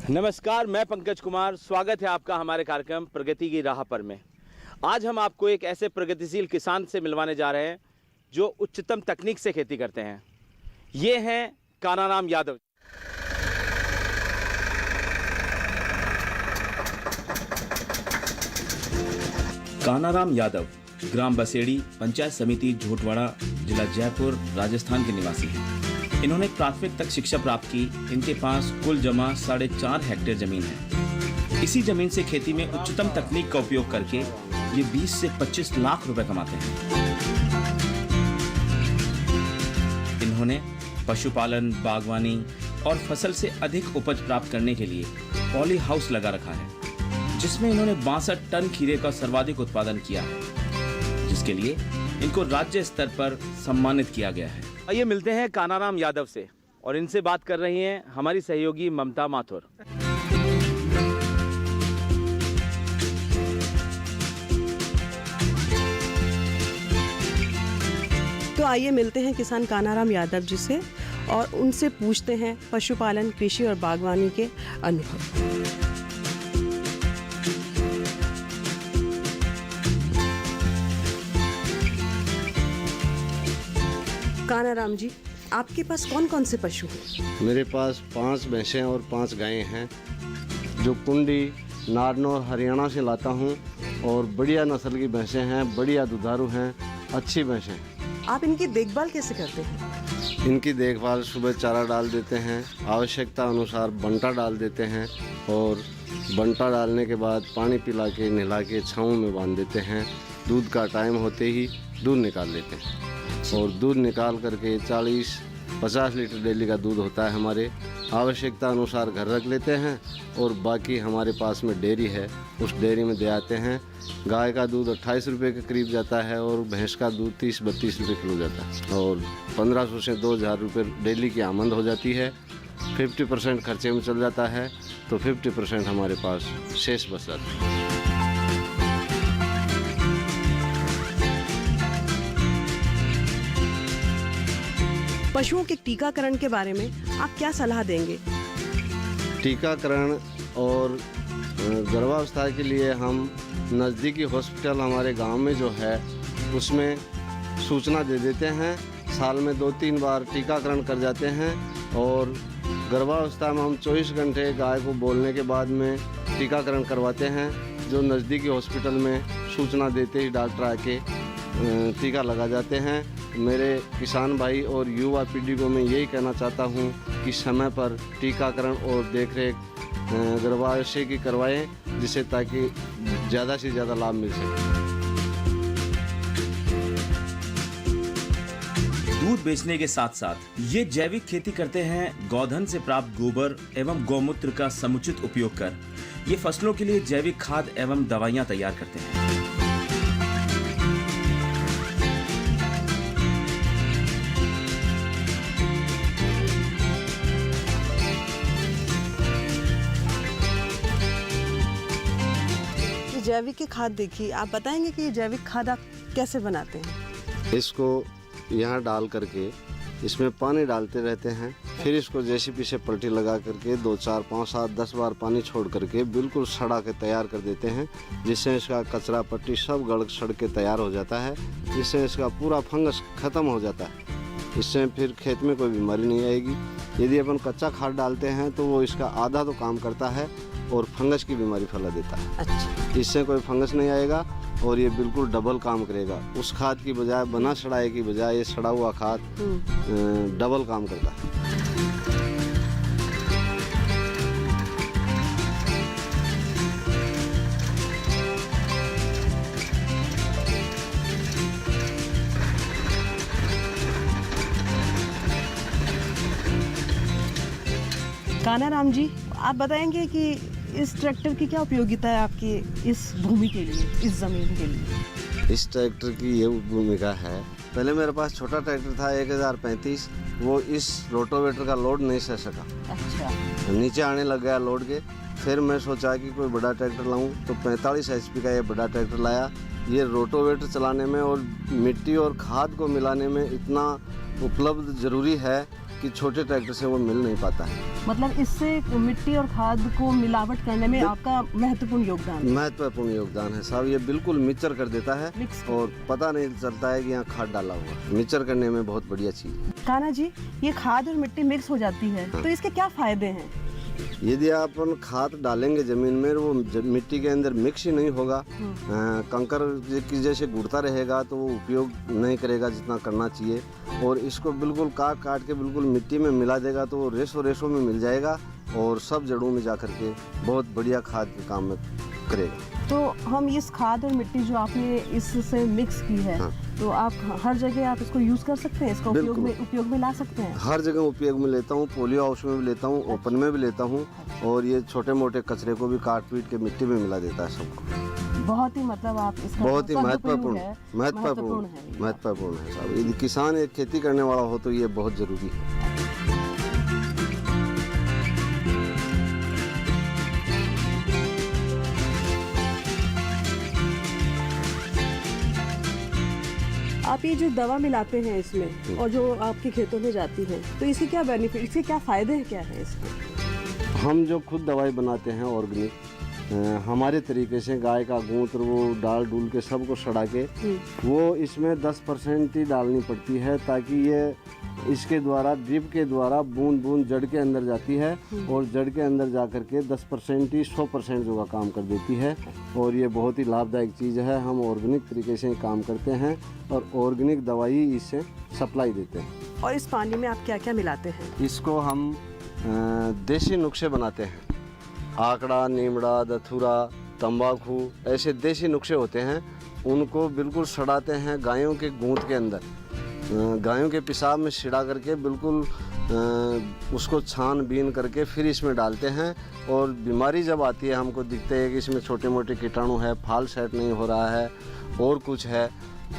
नमस्कार, मैं पंकज कुमार। स्वागत है आपका हमारे कार्यक्रम प्रगति की राह पर में। आज हम आपको एक ऐसे प्रगतिशील किसान से मिलवाने जा रहे हैं जो उच्चतम तकनीक से खेती करते हैं। ये हैं कानाराम यादव। कानाराम यादव ग्राम बसेड़ी, पंचायत समिति झोटवाड़ा, जिला जयपुर, राजस्थान के निवासी हैं। इन्होंने प्राथमिक तक शिक्षा प्राप्त की। इनके पास कुल जमा 4.5 हेक्टेयर जमीन है। इसी जमीन से खेती में उच्चतम तकनीक का उपयोग करके ये 20 से 25 लाख रुपए कमाते हैं। इन्होंने पशुपालन, बागवानी और फसल से अधिक उपज प्राप्त करने के लिए पॉली हाउस लगा रखा है, जिसमें इन्होंने 62 टन खीरे का सर्वाधिक उत्पादन किया है, जिसके लिए इनको राज्य स्तर पर सम्मानित किया गया है। आइए मिलते हैं कानाराम यादव से और इनसे बात कर रही हैं हमारी सहयोगी ममता माथुर। तो आइए मिलते हैं किसान कानाराम यादव जी से और उनसे पूछते हैं पशुपालन, कृषि और बागवानी के अनुभव। कानाराम जी, आपके पास कौन कौन से पशु हैं? मेरे पास 5 भैंसें और 5 गायें हैं, जो कुंडी, नारनौर, हरियाणा से लाता हूँ। और बढ़िया नस्ल की भैंसें हैं, बढ़िया दुधारू हैं, अच्छी भैंसें हैं। आप इनकी देखभाल कैसे करते हैं? इनकी देखभाल सुबह चारा डाल देते हैं, आवश्यकता अनुसार बंटा डाल देते हैं और बंटा डालने के बाद पानी पिला के नहला के छाँव में बांध देते हैं। दूध का टाइम होते ही दूध निकाल लेते हैं और दूध निकाल करके 40-50 लीटर डेली का दूध होता है हमारे। आवश्यकता अनुसार घर रख लेते हैं और बाकी हमारे पास में डेयरी है, उस डेयरी में दे आते हैं। गाय का दूध 28 रुपये के करीब जाता है और भैंस का दूध 30-32 रुपये किलो जाता है और 1500 से 2000 रुपये डेली की आमदनी हो जाती है। 50% खर्चे में चल जाता है तो 50% हमारे पास शेष बच जाता है। पशुओं के टीकाकरण के बारे में आप क्या सलाह देंगे? टीकाकरण और गर्भावस्था के लिए हम नज़दीकी हॉस्पिटल हमारे गांव में जो है उसमें सूचना दे देते हैं। साल में 2-3 बार टीकाकरण कर जाते हैं और गर्भावस्था में हम 24 घंटे गाय को बोलने के बाद में टीकाकरण करवाते हैं, जो नज़दीकी हॉस्पिटल में सूचना देते ही डॉक्टर आके टीका लगा जाते हैं। मेरे किसान भाई और युवा पीढ़ी को मैं यही कहना चाहता हूँ कि समय पर टीकाकरण और देखरेख गर्भाशय की करवाएं, जिससे ताकि ज़्यादा से ज़्यादा लाभ मिल सके। दूध बेचने के साथ साथ ये जैविक खेती करते हैं। गौधन से प्राप्त गोबर एवं गौमूत्र का समुचित उपयोग कर ये फसलों के लिए जैविक खाद एवं दवाइयाँ तैयार करते हैं। जैविक खाद देखिए, आप बताएंगे कि ये जैविक खाद आप कैसे बनाते हैं? इसको यहाँ डाल करके इसमें पानी डालते रहते हैं, फिर इसको जेसीबी से पलटी लगा करके 2, 4, 5, 7, 10 बार पानी छोड़ करके बिल्कुल सड़ा के तैयार कर देते हैं, जिससे इसका कचरा पट्टी सब गड़ सड़ के तैयार हो जाता है, जिससे इसका पूरा फंगस खत्म हो जाता है। इससे फिर खेत में कोई बीमारी नहीं आएगी। यदि अपन कच्चा खाद डालते हैं तो वो इसका आधा तो काम करता है और फंगस की बीमारी फैला देता है। अच्छा। इससे कोई फंगस नहीं आएगा और ये बिल्कुल डबल काम करेगा। उस खाद की बजाय, बना सड़ाई की बजाय, ये सड़ा हुआ खाद डबल काम करता है। कानाराम जी, आप बताएंगे कि इस ट्रैक्टर की क्या उपयोगिता है आपकी इस भूमि के लिए, इस ज़मीन के लिए? इस ट्रैक्टर की ये भूमिका है, पहले मेरे पास छोटा ट्रैक्टर था 1035, वो इस रोटोवेटर का लोड नहीं सह सका। अच्छा। नीचे आने लग गया लोड के। फिर मैं सोचा कि कोई बड़ा ट्रैक्टर लाऊं, तो 45 HP का ये बड़ा ट्रैक्टर लाया। ये रोटोवेटर चलाने में और मिट्टी और खाद को मिलाने में इतना उपलब्ध ज़रूरी है कि छोटे ट्रैक्टर से वो मिल नहीं पाता है। मतलब इससे मिट्टी और खाद को मिलावट करने में आपका महत्वपूर्ण योगदान है। महत्वपूर्ण योगदान है साहब, ये बिल्कुल मिक्सचर कर देता है मिक्स और पता नहीं चलता है कि यहाँ खाद डाला हुआ है। मिक्सचर करने में बहुत बढ़िया चीज़ है। कान्हा जी, ये खाद और मिट्टी मिक्स हो जाती है तो इसके क्या फायदे हैं? यदि आप खाद डालेंगे जमीन में, वो मिट्टी के अंदर मिक्स ही नहीं होगा, कंकर की जैसे गुड़ता रहेगा तो वो उपयोग नहीं करेगा जितना करना चाहिए। और इसको बिल्कुल काट काट के बिल्कुल मिट्टी में मिला देगा तो वो रेशों में मिल जाएगा और सब जड़ों में जा कर के बहुत बढ़िया खाद के काम में करेगा। तो हम इस खाद और मिट्टी जो आपने इससे मिक्स की है, हाँ। तो आप हर जगह आप इसको यूज कर सकते हैं, इसका उपयोग में ला सकते हैं? हर जगह उपयोग में लेता हूँ, पोलियो हाउस में भी लेता हूँ, ओपन में भी लेता हूँ, और ये छोटे मोटे कचरे को भी काट पीट के मिट्टी में मिला देता है सबको। बहुत ही मतलब आप इसका बहुत ही महत्वपूर्ण है साहब। यदि किसान एक खेती करने वाला हो तो ये बहुत जरूरी है। आप ये जो दवा मिलाते हैं इसमें और जो आपके खेतों में जाती है, तो इसके क्या बेनिफिट, इसके क्या फायदे हैं, क्या है इसके? हम जो खुद दवाई बनाते हैं ऑर्गेनिक, हमारे तरीके से गाय का गूंत्र वो डाल डूल के सबको सड़ा के वो इसमें 10% ही डालनी पड़ती है, ताकि ये इसके द्वारा ड्रिप के द्वारा बूंद बूंद जड़ के अंदर जाती है और जड़ के अंदर जा कर के 10% ही 100% जो का काम कर देती है। और ये बहुत ही लाभदायक चीज़ है। हम ऑर्गेनिक तरीके से काम करते हैं और ऑर्गेनिक दवाई इससे सप्लाई देते हैं। और इस पानी में आप क्या क्या मिलाते हैं? इसको हम देसी नुस्खे बनाते हैं। आकड़ा, नीमड़ा, धतूरा, तंबाकू, ऐसे देसी नुस्खे होते हैं, उनको बिल्कुल सड़ाते हैं गायों के गूंत के अंदर, गायों के पेशाब में छिड़ा करके बिल्कुल उसको छान बीन करके फिर इसमें डालते हैं। और बीमारी जब आती है, हमको दिखते है कि इसमें छोटे मोटे कीटाणु है, फाल सेट नहीं हो रहा है और कुछ है,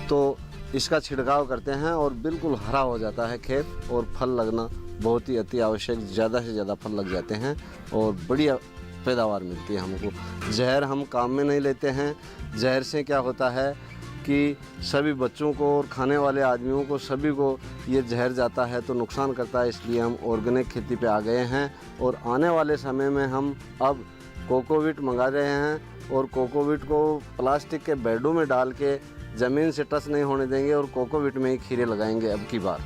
तो इसका छिड़काव करते हैं और बिल्कुल हरा हो जाता है खेत और फल लगना बहुत ही अति आवश्यक, ज़्यादा से ज़्यादा फल लग जाते हैं और बढ़िया पैदावार मिलती है हमको। जहर हम काम में नहीं लेते हैं। जहर से क्या होता है कि सभी बच्चों को और खाने वाले आदमियों को, सभी को ये जहर जाता है तो नुकसान करता है। इसलिए हम ऑर्गेनिक खेती पे आ गए हैं और आने वाले समय में हम अब कोकोविट मंगा रहे हैं और कोकोविट को प्लास्टिक के बेडों में डाल के ज़मीन से टच नहीं होने देंगे और कोकोविट में ही खीरे लगाएंगे अब की बार।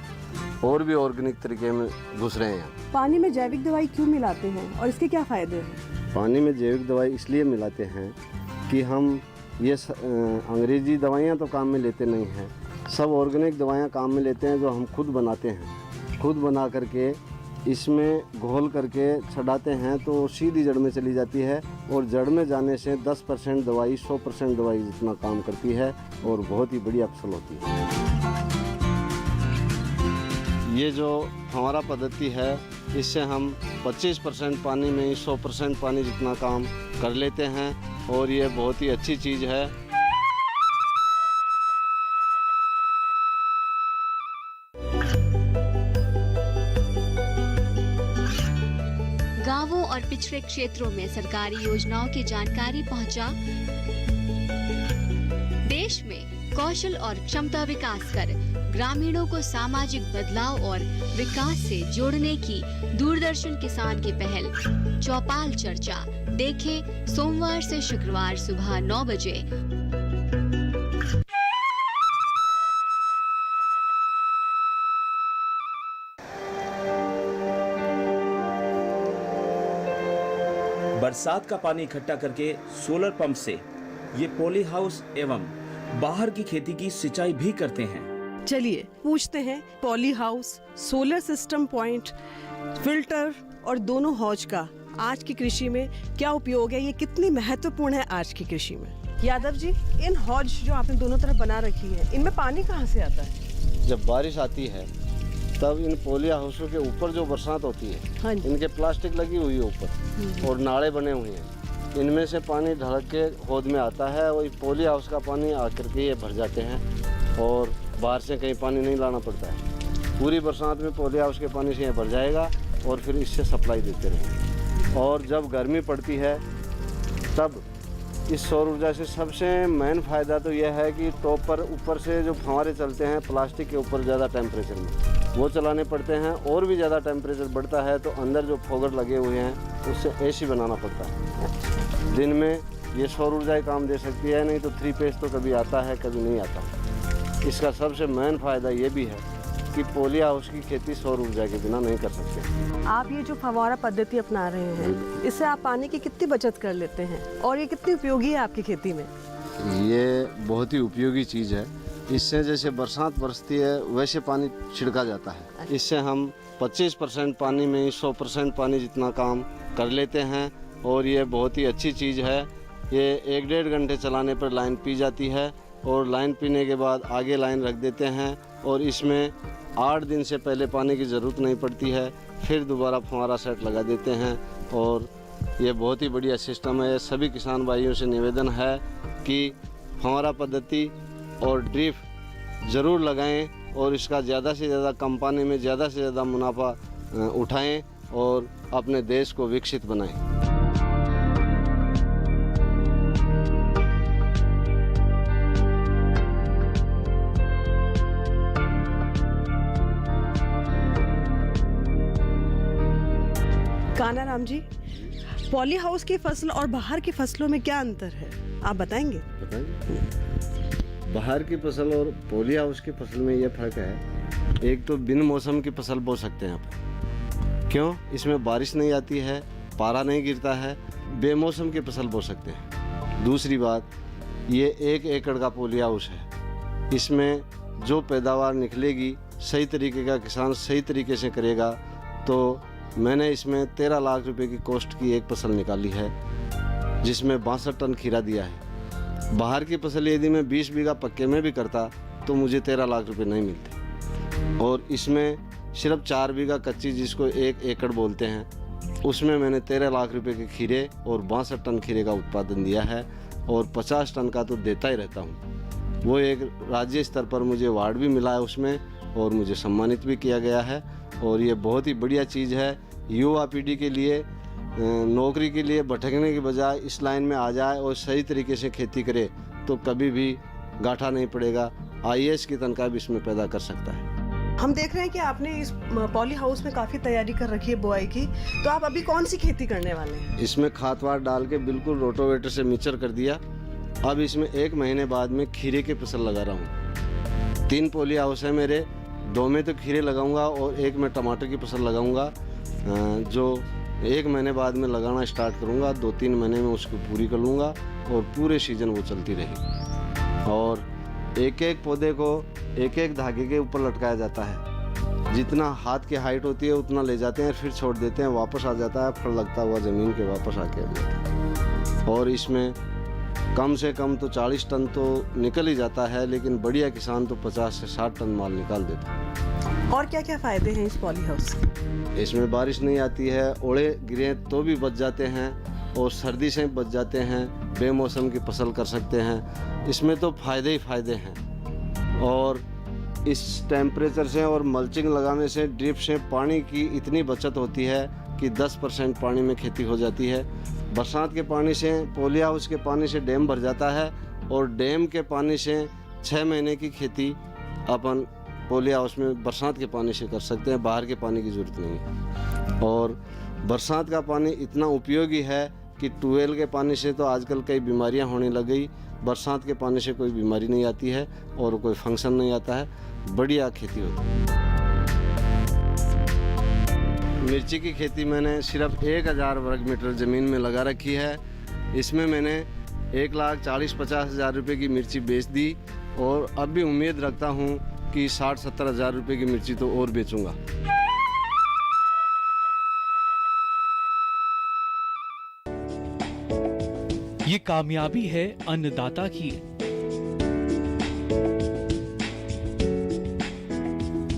और भी ऑर्गेनिक तरीके में घुस रहे हैं। पानी में जैविक दवाई क्यों मिलाते हैं और इसके क्या फ़ायदे हैं? पानी में जैविक दवाई इसलिए मिलाते हैं कि हम ये अंग्रेजी दवाइयाँ तो काम में लेते नहीं हैं, सब ऑर्गेनिक दवाइयाँ काम में लेते हैं जो हम खुद बनाते हैं। खुद बना करके इसमें घोल करके छड़ाते हैं तो सीधी जड़ में चली जाती है और जड़ में जाने से 10% दवाई 100% दवाई जितना काम करती है और बहुत ही बढ़िया फसल होती है। ये जो हमारा पद्धति है, इससे हम 25% पानी में ही 100% पानी जितना काम कर लेते हैं और ये बहुत ही अच्छी चीज़ है। गांवों और पिछड़े क्षेत्रों में सरकारी योजनाओं की जानकारी पहुंचा। देश में कौशल और क्षमता विकास कर ग्रामीणों को सामाजिक बदलाव और विकास से जोड़ने की दूरदर्शन किसान की पहल चौपाल चर्चा देखें सोमवार से शुक्रवार सुबह 9 बजे। बरसात का पानी इकट्ठा करके सोलर पंप से ये पॉली हाउस एवं बाहर की खेती की सिंचाई भी करते हैं। चलिए पूछते हैं poly house, solar system point, filter और दोनों हौज का आज की कृषि में क्या उपयोग है, ये कितनी महत्वपूर्ण है आज की कृषि में। यादव जी, इन हौज जो आपने दोनों तरफ बना रखी है, इनमें पानी कहाँ से आता है? जब बारिश आती है तब इन पोली हाउसों के ऊपर जो बरसात होती है, हाँ जी। इनके प्लास्टिक लगी हुई है ऊपर और नाले बने हुए हैं, इनमें से पानी ढलक के हौद में आता है और पोली हाउस का पानी आकर के ये भर जाते हैं और बाहर से कहीं पानी नहीं लाना पड़ता है। पूरी बरसात में पोली हाउस के पानी से ये भर जाएगा और फिर इससे सप्लाई देते रहेंगे। और जब गर्मी पड़ती है तब इस सौर ऊर्जा से सबसे मेन फ़ायदा तो यह है कि टॉप पर ऊपर से जो फंवारे चलते हैं प्लास्टिक के ऊपर ज़्यादा टेम्परेचर में, वो चलाने पड़ते हैं। और भी ज़्यादा टेम्परेचर बढ़ता है तो अंदर जो फोगर लगे हुए हैं उससे एसी बनाना पड़ता है। दिन में ये सौर ऊर्जा ही काम दे सकती है, नहीं तो 3 फेज तो कभी आता है कभी नहीं आता। इसका सबसे मेन फ़ायदा ये भी है कि पॉली हाउस की खेती सौर ऊर्जा के बिना नहीं कर सकते। आप ये जो फव्वारा पद्धति अपना रहे हैं, इससे आप पानी की कितनी बचत कर लेते हैं और ये कितनी उपयोगी है आपकी खेती में? ये बहुत ही उपयोगी चीज़ है। इससे जैसे बरसात बरसती है वैसे पानी छिड़का जाता है। इससे हम 25% पानी में 100% पानी जितना काम कर लेते हैं। और ये बहुत ही अच्छी चीज़ है। ये 1-1.5 घंटे चलाने पर लाइन पी जाती है और लाइन पीने के बाद आगे लाइन रख देते हैं। और इसमें 8 दिन से पहले पानी की ज़रूरत नहीं पड़ती है, फिर दोबारा फव्वारा सेट लगा देते हैं। और ये बहुत ही बढ़िया सिस्टम है। सभी किसान भाइयों से निवेदन है कि फव्वारा पद्धति और ड्रिप ज़रूर लगाएं और इसका ज़्यादा से ज़्यादा कम पानी में ज़्यादा से ज़्यादा मुनाफा उठाएं और अपने देश को विकसित बनाएं। कान्हा राम जी, पॉली हाउस की फसल और बाहर की फसलों में क्या अंतर है, आप बताएंगे? बाहर की फसल और पॉली हाउस की फसल में ये फ़र्क है, एक तो बिन मौसम की फसल बो सकते हैं आप। क्यों? इसमें बारिश नहीं आती है, पारा नहीं गिरता है, बेमौसम की फसल बो सकते हैं। दूसरी बात, ये 1 एकड़ का पॉली हाउस है। इसमें जो पैदावार निकलेगी सही तरीके का किसान सही तरीके से करेगा। तो मैंने इसमें 13 लाख रुपए की कॉस्ट की एक फसल निकाली है, जिसमें 62 टन खीरा दिया है। बाहर की फसल यदि मैं 20 बीघा पक्के में भी करता तो मुझे 13 लाख रुपए नहीं मिलते। और इसमें सिर्फ 4 बीघा कच्ची, जिसको 1 एकड़ बोलते हैं, उसमें मैंने 13 लाख रुपए के खीरे और 62 टन खीरे का उत्पादन दिया है। और 50 टन का तो देता ही रहता हूँ। वो एक राज्य स्तर पर मुझे अवार्ड भी मिला है उसमें, और मुझे सम्मानित भी किया गया है। और ये बहुत ही बढ़िया चीज़ है। युवा पीढ़ी के लिए नौकरी के लिए भटकने के बजाय इस लाइन में आ जाए और सही तरीके से खेती करे तो कभी भी गाठा नहीं पड़ेगा। IAS की तनख्वाह भी इसमें पैदा कर सकता है। हम देख रहे हैं कि आपने इस पॉली हाउस में काफ़ी तैयारी कर रखी है बुआई की, तो आप अभी कौन सी खेती करने वाले हैं? इसमें खाद वाद डाल के बिल्कुल रोटोवेटर से मिक्सचर कर दिया। अब इसमें 1 महीने बाद में खीरे की फसल लगा रहा हूँ। 3 पॉली हाउस है मेरे, 2 में तो खीरे लगाऊंगा और 1 में टमाटर की फसल लगाऊंगा, जो 1 महीने बाद में लगाना स्टार्ट करूंगा। 2-3 महीने में उसको पूरी कर लूँगा और पूरे सीजन वो चलती रहेगी। और एक एक पौधे को एक एक धागे के ऊपर लटकाया जाता है। जितना हाथ की हाइट होती है उतना ले जाते हैं, फिर छोड़ देते हैं, वापस आ जाता है, फल लगता हुआ ज़मीन के वापस आके आ जाता है। और इसमें कम से कम तो 40 टन तो निकल ही जाता है, लेकिन बढ़िया किसान तो 50 से 60 टन माल निकाल देता है। और क्या क्या फ़ायदे हैं इस पॉली हाउस के? इसमें बारिश नहीं आती है, ओले गिरे तो भी बच जाते हैं और सर्दी से बच जाते हैं, बेमौसम की फसल कर सकते हैं। इसमें तो फ़ायदे ही फ़ायदे हैं। और इस टेम्परेचर से और मल्चिंग लगाने से, ड्रिप से पानी की इतनी बचत होती है कि 10% पानी में खेती हो जाती है। बरसात के पानी से, पॉली हाउस के पानी से डैम भर जाता है और डैम के पानी से 6 महीने की खेती अपन पॉली हाउस में बरसात के पानी से कर सकते हैं। बाहर के पानी की ज़रूरत नहीं है। और बरसात का पानी इतना उपयोगी है कि ट्यूबवेल के पानी से तो आजकल कई बीमारियां होने लग गई। बरसात के पानी से कोई बीमारी नहीं आती है और कोई फंक्शन नहीं आता है, बढ़िया खेती होती है। मिर्ची की खेती मैंने सिर्फ 1000 वर्ग मीटर ज़मीन में लगा रखी है। इसमें मैंने 1,40,50 हज़ार रुपये की मिर्ची बेच दी और अब भी उम्मीद रखता हूँ कि 60-70 हज़ार रुपये की मिर्ची तो और बेचूंगा। ये कामयाबी है अन्नदाता की।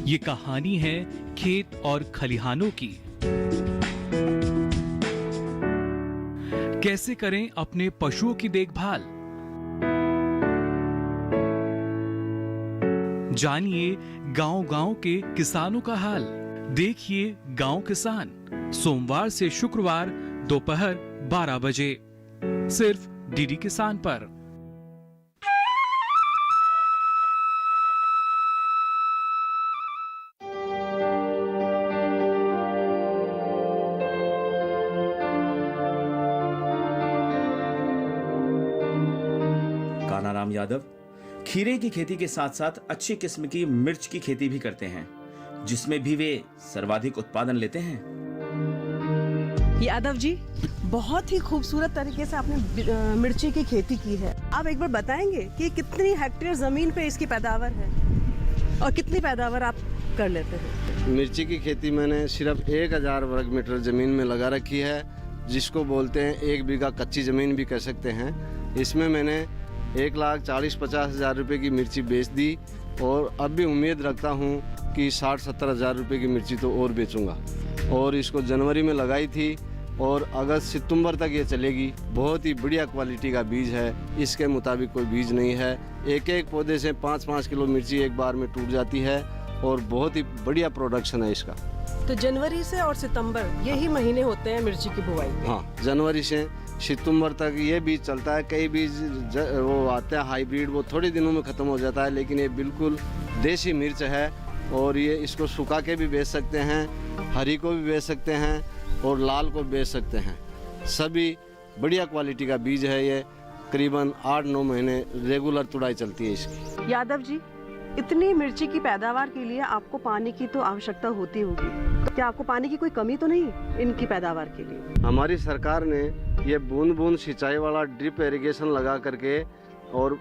ये कहानी है खेत और खलिहानों की। कैसे करें अपने पशुओं की देखभाल, जानिए गांव-गांव के किसानों का हाल। देखिए गांव किसान, सोमवार से शुक्रवार दोपहर 12 बजे, सिर्फ डीडी किसान पर। कानाराम यादव खीरे की खेती के साथ साथ अच्छी किस्म की मिर्च की खेती भी करते हैं, जिसमें भी वे सर्वाधिक उत्पादन लेते हैं। यादव जी, बहुत ही खूबसूरत तरीके से आपने मिर्ची की खेती की है। आप एक बार बताएंगे कि कितनी हेक्टेयर जमीन पे इसकी पैदावार है और कितनी पैदावार आप कर लेते हैं? मिर्ची की खेती मैंने सिर्फ 1000 वर्ग मीटर ज़मीन में लगा रखी है, जिसको बोलते हैं 1 बीघा कच्ची ज़मीन भी कह सकते हैं। इसमें मैंने 1,40,50 हज़ार रुपये की मिर्ची बेच दी और अब भी उम्मीद रखता हूँ कि 60-70 हज़ार रुपये की मिर्ची तो और बेचूँगा। और इसको जनवरी में लगाई थी और अगस्त सितंबर तक ये चलेगी। बहुत ही बढ़िया क्वालिटी का बीज है, इसके मुताबिक कोई बीज नहीं है। एक एक पौधे से 5-5 किलो मिर्ची एक बार में टूट जाती है और बहुत ही बढ़िया प्रोडक्शन है इसका। तो जनवरी से और सितंबर यही महीने होते हैं मिर्ची की बुवाई के? हाँ, जनवरी से सितंबर तक ये बीज चलता है। कई बीज वो आते हैं हाइब्रिड, वो थोड़े दिनों में ख़त्म हो जाता है, लेकिन ये बिल्कुल देसी मिर्च है और ये इसको सुखा के भी बेच सकते हैं, हरी को भी बेच सकते हैं और लाल को बेच सकते हैं। सभी बढ़िया क्वालिटी का बीज है ये। करीबन 8-9 महीने रेगुलर तुड़ाई चलती है इसकी। यादव जी, इतनी मिर्ची की पैदावार के लिए आपको पानी की तो आवश्यकता होती होगी, तो क्या आपको पानी की कोई कमी तो नहीं इनकी पैदावार के लिए? हमारी सरकार ने ये बूंद बूंद सिंचाई वाला ड्रिप इरिगेशन लगा करके और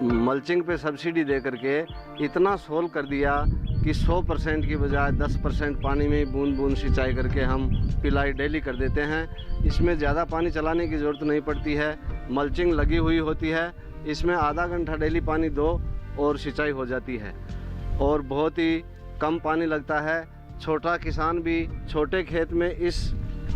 मल्चिंग पे सब्सिडी दे करके इतना सोल्व कर दिया कि 100% की बजाय 10% पानी में बूंद बूंद सिंचाई करके हम पिलाई डेली कर देते हैं। इसमें ज़्यादा पानी चलाने की ज़रूरत नहीं पड़ती है, मल्चिंग लगी हुई होती है। इसमें आधा घंटा डेली पानी दो और सिंचाई हो जाती है और बहुत ही कम पानी लगता है। छोटा किसान भी छोटे खेत में इस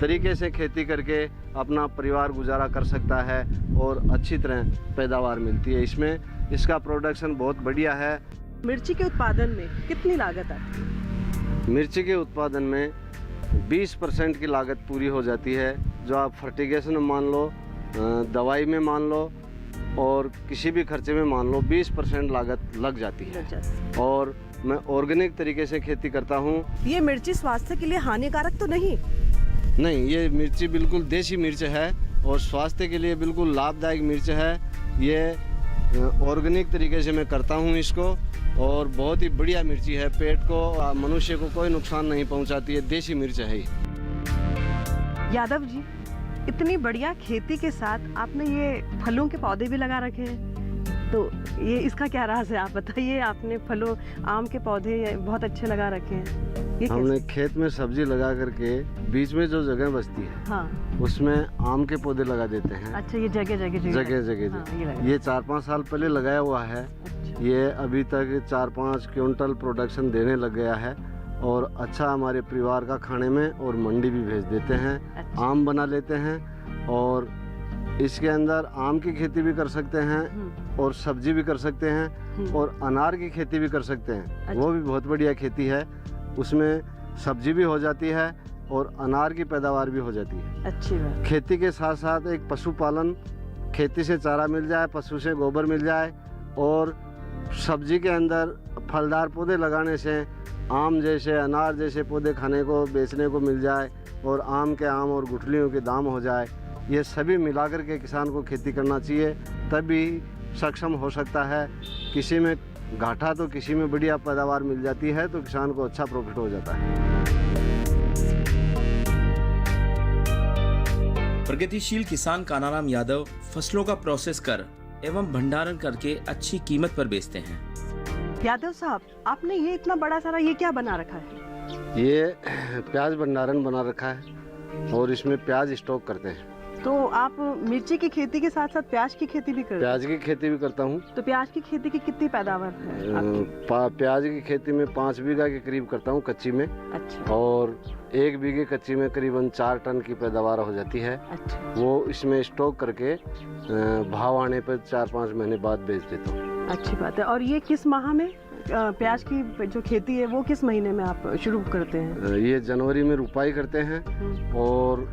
तरीके से खेती करके अपना परिवार गुजारा कर सकता है और अच्छी तरह पैदावार मिलती है इसमें। इसका प्रोडक्शन बहुत बढ़िया है। मिर्ची के उत्पादन में कितनी लागत आती है? मिर्ची के उत्पादन में 20% की लागत पूरी हो जाती है, जो आप फर्टिगेशन में मान लो, दवाई में मान लो और किसी भी खर्चे में मान लो 20% लागत लग जाती है। और मैं ऑर्गेनिक तरीके से खेती करता हूँ। ये मिर्ची स्वास्थ्य के लिए हानिकारक तो नहीं? नहीं, ये मिर्ची बिल्कुल देसी मिर्च है और स्वास्थ्य के लिए बिल्कुल लाभदायक मिर्च है। ये ऑर्गेनिक तरीके से मैं करता हूँ इसको और बहुत ही बढ़िया मिर्ची है। पेट को, मनुष्य को कोई नुकसान नहीं पहुँचाती है, देसी मिर्च है। यादव जी, इतनी बढ़िया खेती के साथ आपने ये फलों के पौधे भी लगा रखे हैं, तो ये इसका क्या राज है? आप बताइए। आपने फलों, आम के पौधे बहुत अच्छे लगा रखे हैं, ये हमने खेत में सब्जी लगा करके बीच में जो जगह बचती है, हाँ, उसमें आम के पौधे लगा देते हैं। अच्छा, ये जगह जगह हाँ, ये 4-5 साल पहले लगाया हुआ है। अच्छा। ये अभी तक 4-5 क्विंटल प्रोडक्शन देने लग गया है और अच्छा हमारे परिवार का खाने में और मंडी भी भेज देते हैं। अच्छा। आम बना लेते हैं और इसके अंदर आम की खेती भी कर सकते हैं और सब्जी भी कर सकते हैं और अनार की खेती भी कर सकते हैं। अच्छा। वो भी बहुत बढ़िया खेती है, उसमें सब्जी भी हो जाती है और अनार की पैदावार भी हो जाती है। अच्छी बात। खेती के साथ साथ एक पशुपालन, खेती से चारा मिल जाए, पशु से गोबर मिल जाए और सब्जी के अंदर फलदार पौधे लगाने से आम जैसे, अनार जैसे पौधे खाने को, बेचने को मिल जाए और आम के आम और गुठलियों के दाम हो जाए। ये सभी मिलाकर के किसान को खेती करना चाहिए, तभी सक्षम हो सकता है। किसी में घाटा तो किसी में बढ़िया पैदावार मिल जाती है, तो किसान को अच्छा प्रॉफिट हो जाता है। प्रगतिशील किसान कानाराम यादव फसलों का प्रोसेस कर एवं भंडारण करके अच्छी कीमत पर बेचते हैं। यादव साहब, आपने ये इतना बड़ा सारा ये क्या बना रखा है? ये प्याज भंडारण बना रखा है और इसमें प्याज स्टॉक करते हैं। तो आप मिर्ची की खेती के साथ साथ प्याज की खेती भी करते हैं? प्याज की खेती भी करता हूँ। तो प्याज की खेती की कितनी पैदावार है? प्याज की खेती में 5 बीघा के करीब करता हूँ कच्ची में। अच्छा। और 1 बीघे कच्ची में करीबन 4 टन की पैदावार हो जाती है। अच्छा। वो इसमें स्टॉक करके भाव आने पर 4-5 महीने बाद बेच देता हूँ। अच्छी बात है। और ये किस माह में प्याज की जो खेती है वो किस महीने में आप शुरू करते हैं? ये जनवरी में रुपाई करते हैं और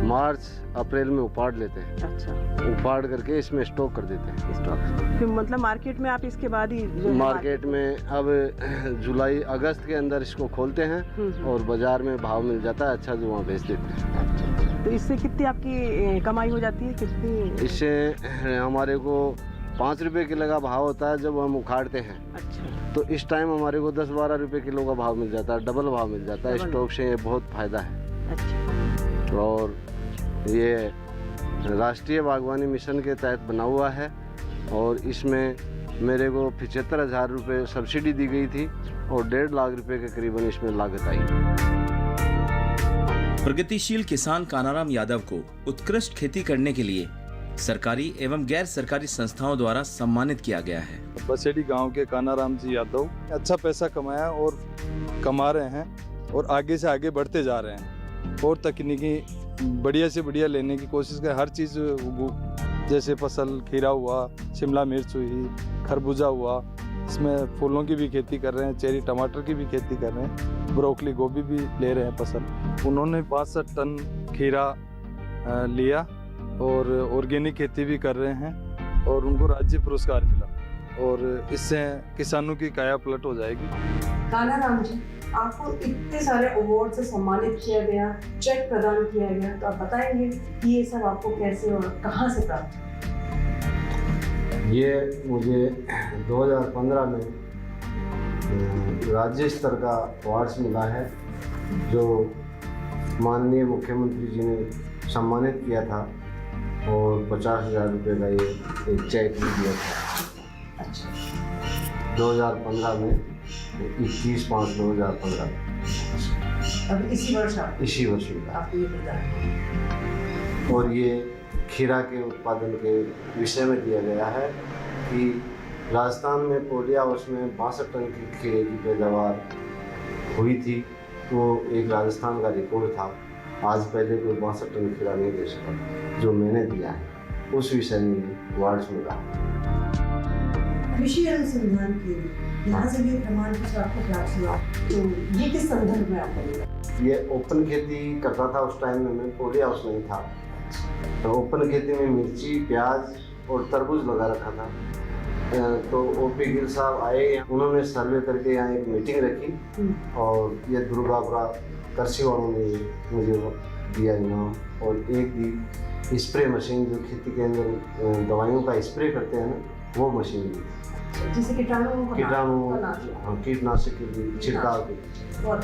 मार्च अप्रैल में उपाड़ लेते हैं। अच्छा। उपाड़ करके इसमें स्टॉक कर देते हैं। स्टॉक फिर मतलब मार्केट में आप इसके बाद ही मार्केट में अब जुलाई अगस्त के अंदर इसको खोलते हैं और बाजार में भाव मिल जाता है अच्छा, जो वहाँ बेच देते हैं। अच्छा। तो इससे कितनी आपकी कमाई हो जाती है, कितनी? इससे हमारे को 5 रुपए किलो का भाव होता है जब हम उखाड़ते हैं। अच्छा। तो इस टाइम हमारे को 10-12 रुपए किलो का भाव मिल जाता है, डबल भाव मिल जाता है। डबल। स्टॉक से ये बहुत फायदा है। अच्छा। और ये राष्ट्रीय बागवानी मिशन के तहत बना हुआ है और इसमें मेरे को 75,000 रुपये सब्सिडी दी गई थी और 1.5 लाख रुपए के करीबन इसमें लागत आई। प्रगतिशील किसान कानाराम यादव को उत्कृष्ट खेती करने के लिए सरकारी एवं गैर सरकारी संस्थाओं द्वारा सम्मानित किया गया है। बसेड़ी गांव के कानाराम जी यादव अच्छा पैसा कमाया और कमा रहे हैं और आगे से आगे बढ़ते जा रहे हैं और तकनीकी बढ़िया से बढ़िया लेने की कोशिश कर। हर चीज़ जैसे फसल खीरा हुआ, शिमला मिर्च हुई, खरबूजा हुआ, इसमें फूलों की भी खेती कर रहे हैं, चेरी टमाटर की भी खेती कर रहे हैं, ब्रोकली गोभी भी ले रहे हैं फसल। उन्होंने 62 टन खीरा लिया और ऑर्गेनिक खेती भी कर रहे हैं और उनको राज्य पुरस्कार मिला और इससे किसानों की काया पलट हो जाएगी। कानाराम जी, आपको इतने सारे अवार्ड से सम्मानित किया गया, चेक प्रदान किया गया, तो आप बताएंगे कि ये सब आपको कैसे और कहाँ से प्राप्त? ये मुझे 2015 में राज्य स्तर का अवार्ड मिला है जो माननीय मुख्यमंत्री जी ने सम्मानित किया था और 50,000 रुपये का ये एक चेक भी दिया था। अच्छा। 2015 में 21/5/2015 अब इसी वर्ष इसी वर्ष मिला। आपको ये प्रदान। और ये खीरा के उत्पादन के विषय में दिया गया है कि राजस्थान में पोली हाउस में 62 टन की खीरे की पैदावार हुई थी। वो एक राजस्थान का रिकॉर्ड था। आज पहले कोई 62 टन खीरा नहीं दे सका जो मैंने दिया है। उस विषय में अवार्ड मिला। कृषि अनुसंधान केंद्र, यहाँ से भी प्रमाण पत्र आपको प्राप्त हुआ, तो ये किस संदर्भ में आपको मिला? ये ओपन खेती करता था उस टाइम में, मैं पोली हाउस नहीं था। तो ओपन खेती में मिर्ची, प्याज और तरबूज लगा रखा था। तो ओपी गिल साहब आए, उन्होंने सर्वे करके यहाँ एक मीटिंग रखी और ये दुर्गापुरा कृषि वालों ने मुझे दिया इनाम और एक दी स्प्रे मशीन जो खेती के अंदर दवाइयों का स्प्रे करते हैं ना, वो मशीन दी जिससे कीटनाशक के लिए छिड़काव के। और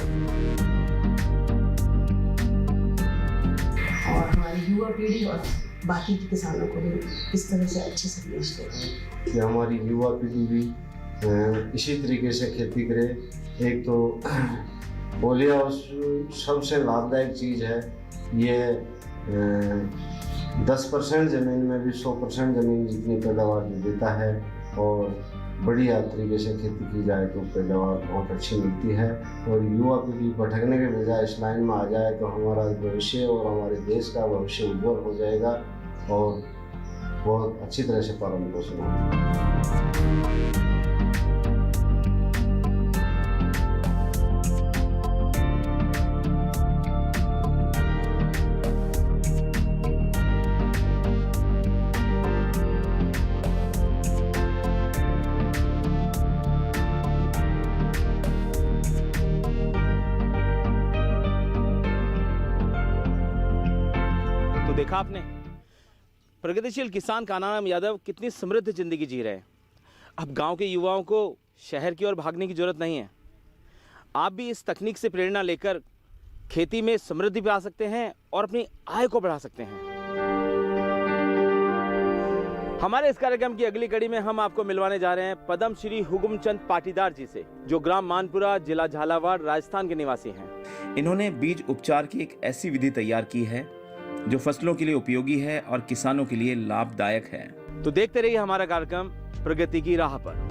हमारी युवा पीढ़ी और बाकी के किसानों को भी इस तरह से अच्छे संदेश दें कि हमारी युवा पीढ़ी भी इसी तरीके से खेती करे। एक तो पोली हाउस सबसे लाभदायक चीज़ है। ये 10% ज़मीन में भी 100% ज़मीन जितनी पैदावार देता है और बढ़िया तरीके से खेती की जाए तो पैदावार बहुत अच्छी मिलती है। और युवा पीढ़ी भटकने के बजाय इस लाइन में आ जाए तो हमारा भविष्य और हमारे देश का भविष्य उज्जवल हो जाएगा और बहुत अच्छी तरह से पालन पोषण होगा। तो देखा आपने, प्रगतिशील किसान कानाराम यादव कितनी समृद्ध जिंदगी जी रहे हैं। अब गांव के युवाओं को शहर की ओर भागने की जरूरत नहीं है। आप भी इस तकनीक से प्रेरणा लेकर खेती में समृद्धि पा सकते हैं और अपनी आय को बढ़ा सकते हैं। हमारे इस कार्यक्रम की अगली कड़ी में हम आपको मिलवाने जा रहे हैं पद्म श्री हुकुमचंद पाटीदार जी से, जो ग्राम मानपुरा, जिला झालावाड़, राजस्थान के निवासी हैं। इन्होंने बीज उपचार की एक ऐसी विधि तैयार की है जो फसलों के लिए उपयोगी है और किसानों के लिए लाभदायक है। तो देखते रहिए हमारा कार्यक्रम प्रगति की राह पर।